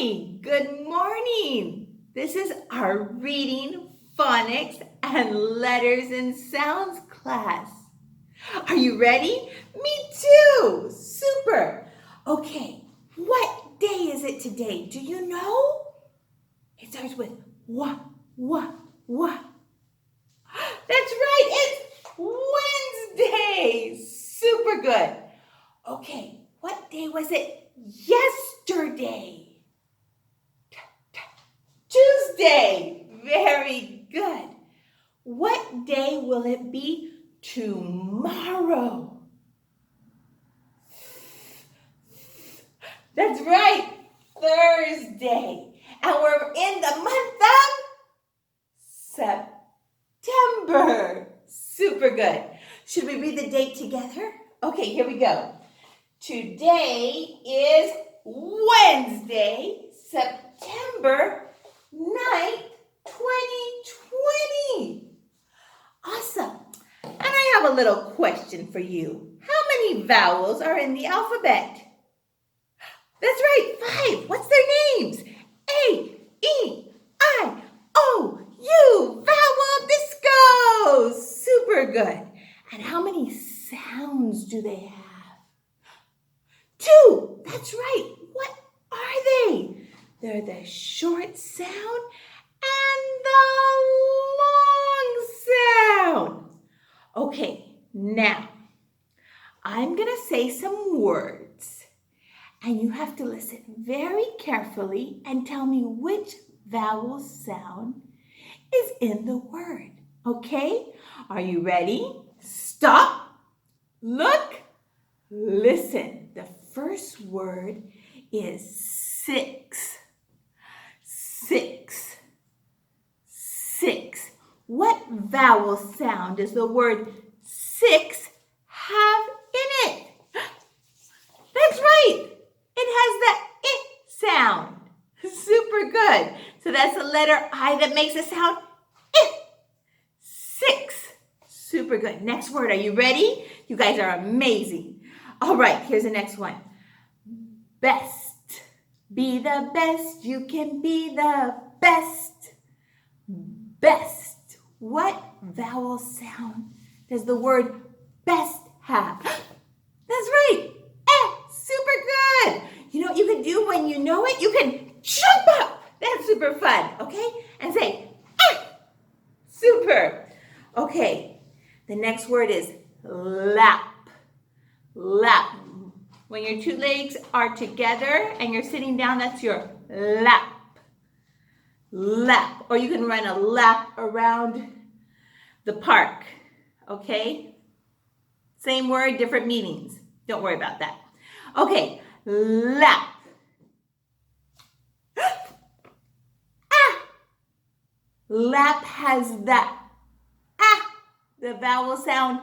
Good morning. This is our reading, phonics, and letters and sounds class. Are you ready? Me too. Super. Okay, what day is it today? Do you know? It starts with wa. That's right, it's Wednesday. Super good. Okay, what day was it yesterday? Tuesday. Very good. What day will it be tomorrow? That's right, Thursday. And we're in the month of September. Super good. Should we read the date together? Okay, here we go. Today is Wednesday, September 9th, 2020. Awesome. And I have a little question for you. How many vowels are in the alphabet? That's right, 5. What's their names? A, E, I, O, U. Vowel disco. Super good. And how many sounds do they have? 2. That's right. What are they? They're the short sound and the long sound. Okay, now I'm going to say some words, and you have to listen very carefully and tell me which vowel sound is in the word. Okay? Are you ready? Stop. Look. Listen. The first word is 6. 6. 6. What vowel sound does the word 6 have in it? That's right. It has the I sound. Super good. So that's the letter I that makes the sound I. 6. Super good. Next word. Are you ready? You guys are amazing. All right. Here's the next one. Best. Be the best. You can be the best. Best. What vowel sound does the word best have? That's right. Super good. You know what you can do when you know it? You can jump up. That's super fun. Okay? And say, super. Okay. The next word is lap. Lap. When your two legs are together and you're sitting down, that's your lap. Lap. Or you can run a lap around the park. Okay? Same word, different meanings. Don't worry about that. Okay, lap. Lap has that the vowel sound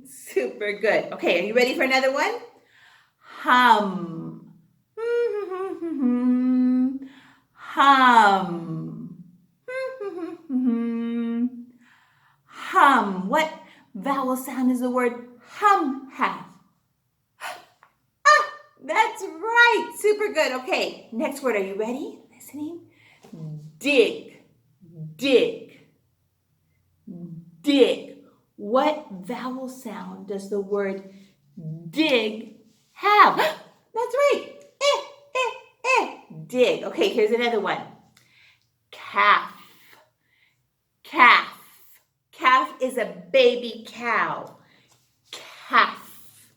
Super good. Okay, are you ready for another one? Hum. Hum. Hum. What vowel sound does the word hum have? That's right. Super good. Okay, next word. Are you ready? Listening? Dig. Dig. Dig. What vowel sound does the word dig have? That's right. Dig. Okay, here's another one. Calf. Calf. Calf is a baby cow. Calf.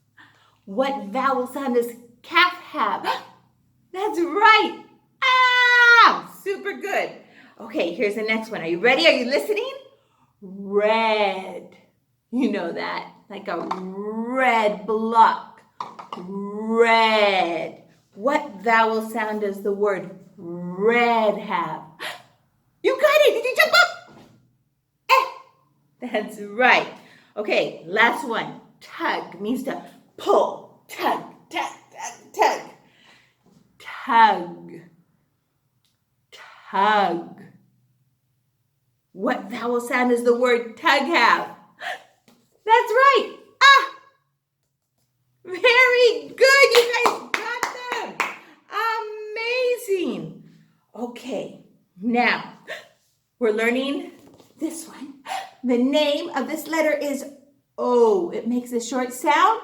What vowel sound does calf have? That's right. Super good. Okay, here's the next one. Are you ready? Are you listening? Red. You know that, like a red block. Red. What vowel sound does the word red have? You got it. Did you jump up? That's right. Okay, last one. Tug means to pull. Tug, tug, tug, tug. Tug. Tug. What vowel sound does the word tug have? That's right. Very good. You guys got them. Amazing. Now, we're learning this one. The name of this letter is O. It makes a short sound.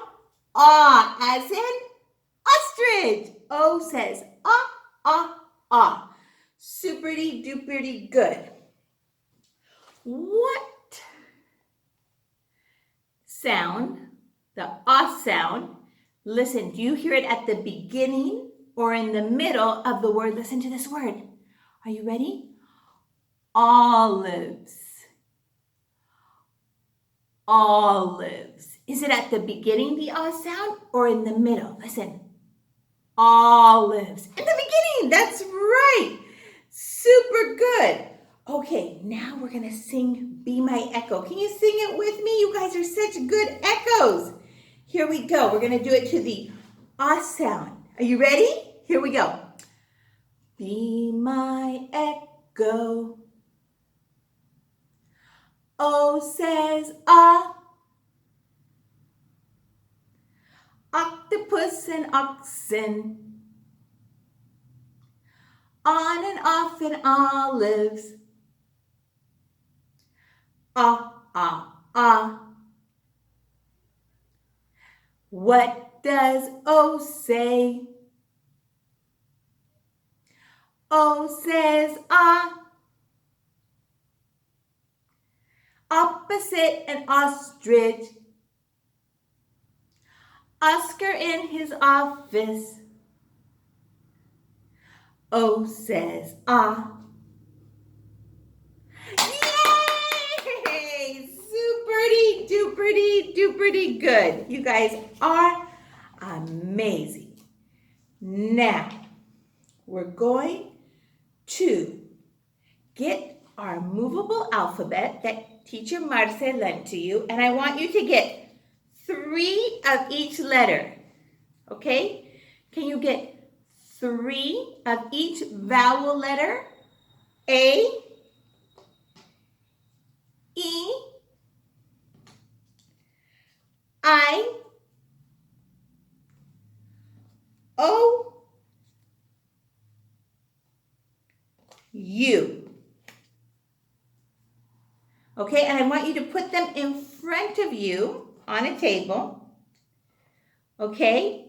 Ah, as in ostrich. O says ah, ah, ah. Superty duperty good. What sound, the ah sound, listen, do you hear it at the beginning or in the middle of the word? Listen to this word. Are you ready? Olives. Olives. Is it at the beginning, the ah sound, or in the middle? Listen. Olives. In the beginning, that's right. Super good. Okay, now we're going to sing Be My Echo. Can you sing it with me? You guys are such good echoes. Here we go. We're going to do it to the ah sound. Are you ready? Here we go. Be my echo. O says ah. Octopus and oxen. On and off in olives. Ah, ah, ah. What does O say? O says ah. Opposite an ostrich. Oscar in his office. O says ah. Yay! Superty duperty duperty good. You guys are amazing. Now, we're going to get our movable alphabet that Teacher Marce lent to you, and I want you to get 3 of each letter, okay? Can you get 3 of each vowel letter? A, E, I, O, U. Okay, and I want you to put them in front of you on a table. Okay?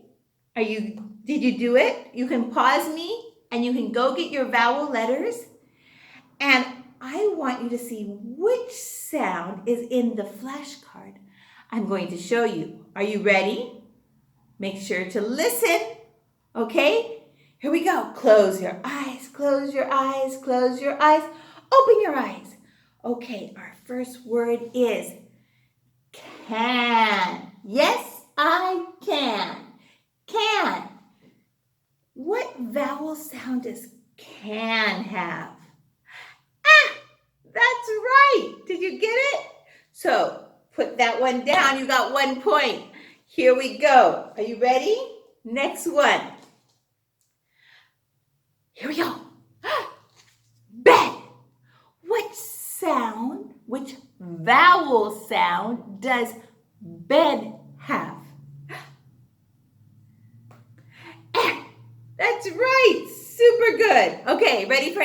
Did you do it? You can pause me and you can go get your vowel letters. And I want you to see which sound is in the flashcard I'm going to show you. Are you ready? Make sure to listen. Okay? Here we go. Close your eyes, close your eyes, close your eyes. Open your eyes. Okay, our first word is can. Yes, I can. Can. What vowel sound does can have? Ah, that's right. Did you get it? So put that one down. You got 1 point. Here we go. Are you ready? Next one. Here we go. Bed. Which vowel sound does bed have? That's right. Super good. Okay, ready for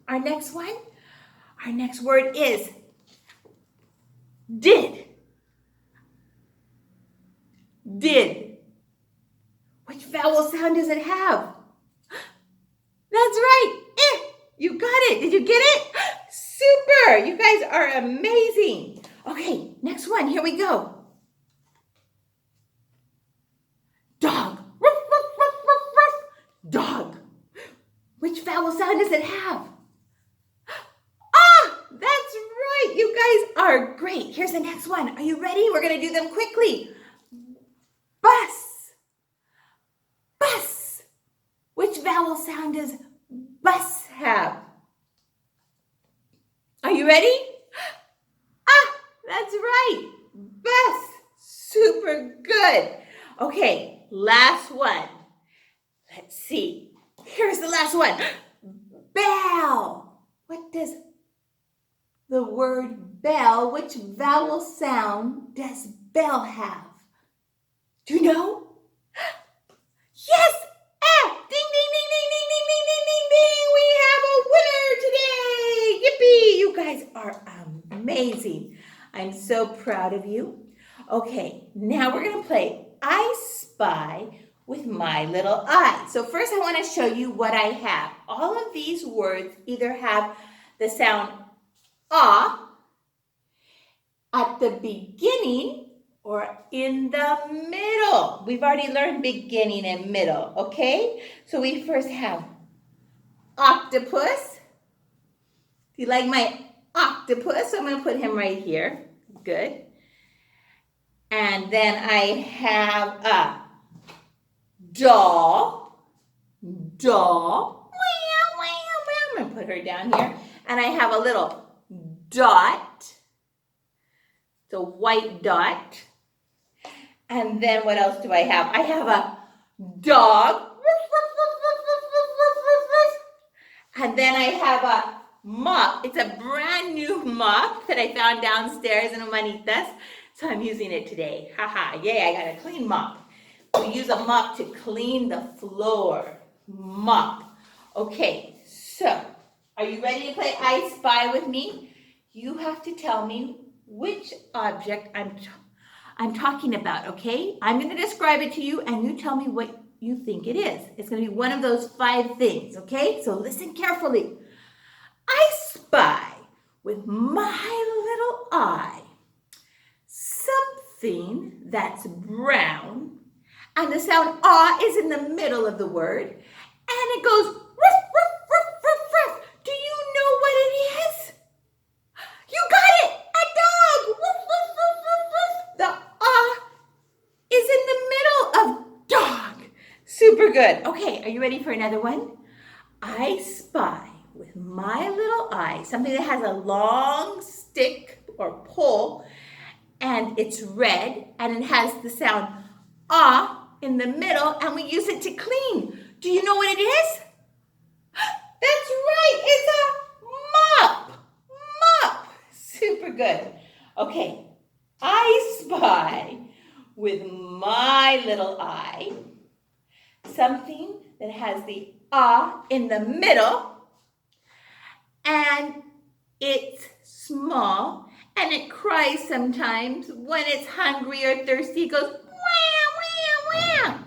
our next one? Our next word is did. Did. Which vowel sound does it have? That's right. You got it. Did you get it? Super. You guys are amazing. Okay, next one. Here we go. Dog. Ruff, ruff, ruff, ruff, ruff. Dog. Which vowel sound does it have? Ah, that's right. You guys are great. Here's the next one. Are you ready? We're going to do them quickly. Bus. Bus. Which vowel sound does bus have? Are you ready? Ah, that's right. Bus. Super good. Okay, last one. Let's see. Here's the last one. Bell. What does the word bell, which vowel sound does bell have? Do you know? Yes! Ding, ding, ding, ding, ding, ding, ding, ding, ding, ding. We have a winner today. are amazing. I'm so proud of you. Okay, now we're going to play I Spy with my little eye. So first I want to show you what I have. All of these words either have the sound ah at the beginning or in the middle. We've already learned beginning and middle, okay? So we first have octopus. Do you like my octopus? So I'm going to put him right here. Good. And then I have a doll. Doll. I'm going to put her down here. And I have a little dot. It's a white dot. And then what else do I have? I have a dog. And then I have a mop. It's a brand new mop that I found downstairs in Umanitas. So I'm using it today. Haha, yay, I got a clean mop. We use a mop to clean the floor. Mop. Okay, so are you ready to play I Spy with me? You have to tell me which object I'm talking about, okay? I'm going to describe it to you and you tell me what you think it is. It's going to be one of those 5 things, okay? So listen carefully. I spy with my little eye something that's brown, and the sound ah is in the middle of the word, and it goes ruff, ruff, ruff, ruff, ruff. Do you know what it is? You got it! A dog! Ruff, ruff, ruff, ruff, ruff. The ah is in the middle of dog. Super good. Okay, are you ready for another one? I spy with my little eye something that has a long stick or pole, and it's red, and it has the sound ah in the middle, and we use it to clean. Do you know what it is? That's right, it's a mop. Mop. Super good. Okay, I spy with my little eye something that has the ah in the middle, and it's small, and it cries sometimes when it's hungry or thirsty. It goes, wah, wah, wah.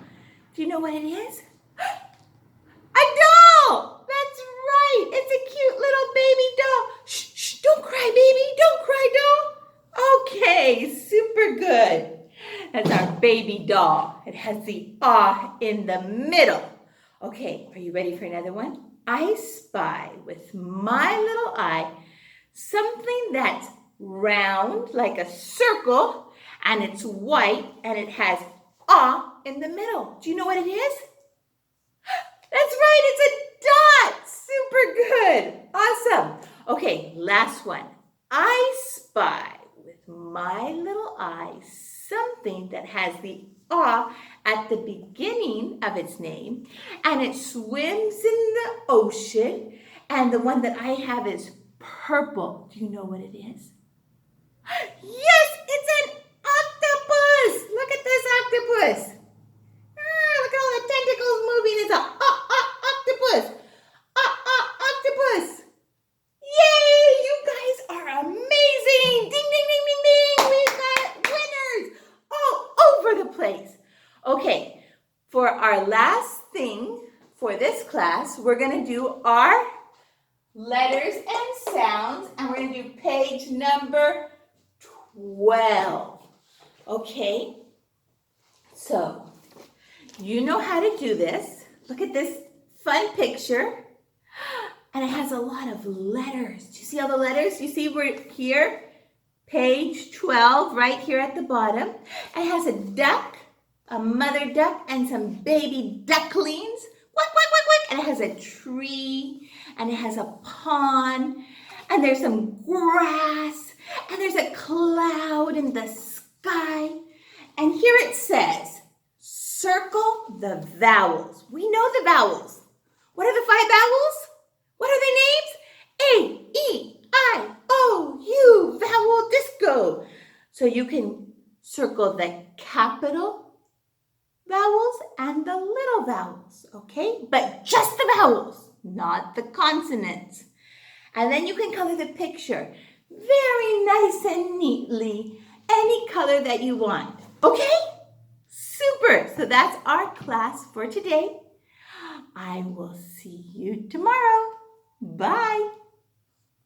Do you know what it is? A doll! That's right. It's a cute little baby doll. Shh, shh, don't cry, baby. Don't cry, doll. Okay, super good. That's our baby doll. It has the ah in the middle. Okay, are you ready for another one? I spy with my little eye something that's round like a circle, and it's white, and it has ah in the middle. Do you know what it is? That's right, it's a dot. Super good. Awesome. Okay, last one. I spy with my little eye something that has the ah at the beginning of its name, and it swims in the ocean, and the one that I have is purple. Do you know what it is? Yes, it's an octopus. Look at this octopus. Look at all the tentacles moving. It's an octopus. Octopus. Yay, you guys are amazing. Ding, ding, ding, ding, ding. We've got winners all over the place. Okay, for our last thing for this class, we're going to do our letters and sounds, and we're going to do page number 12. Okay, so you know how to do this. Look at this fun picture, and it has a lot of letters. Do you see all the letters? You see we're here, page 12, right here at the bottom. It has a duck, a mother duck, and some baby ducklings. Quack, quack, quack, quack. And it has a tree, and it has a pond, and there's some grass, and there's a cloud in the sky. And here it says, circle the vowels. We know the vowels. What are the 5 vowels? What are their names? A, E, I, O, U, vowel disco. So you can circle the capital vowels and the little vowels, okay? But just the vowels, not the consonants. And then you can color the picture. very nice and neatly, any color that you want. Okay? Super. So that's our class for today. I will see you tomorrow. Bye.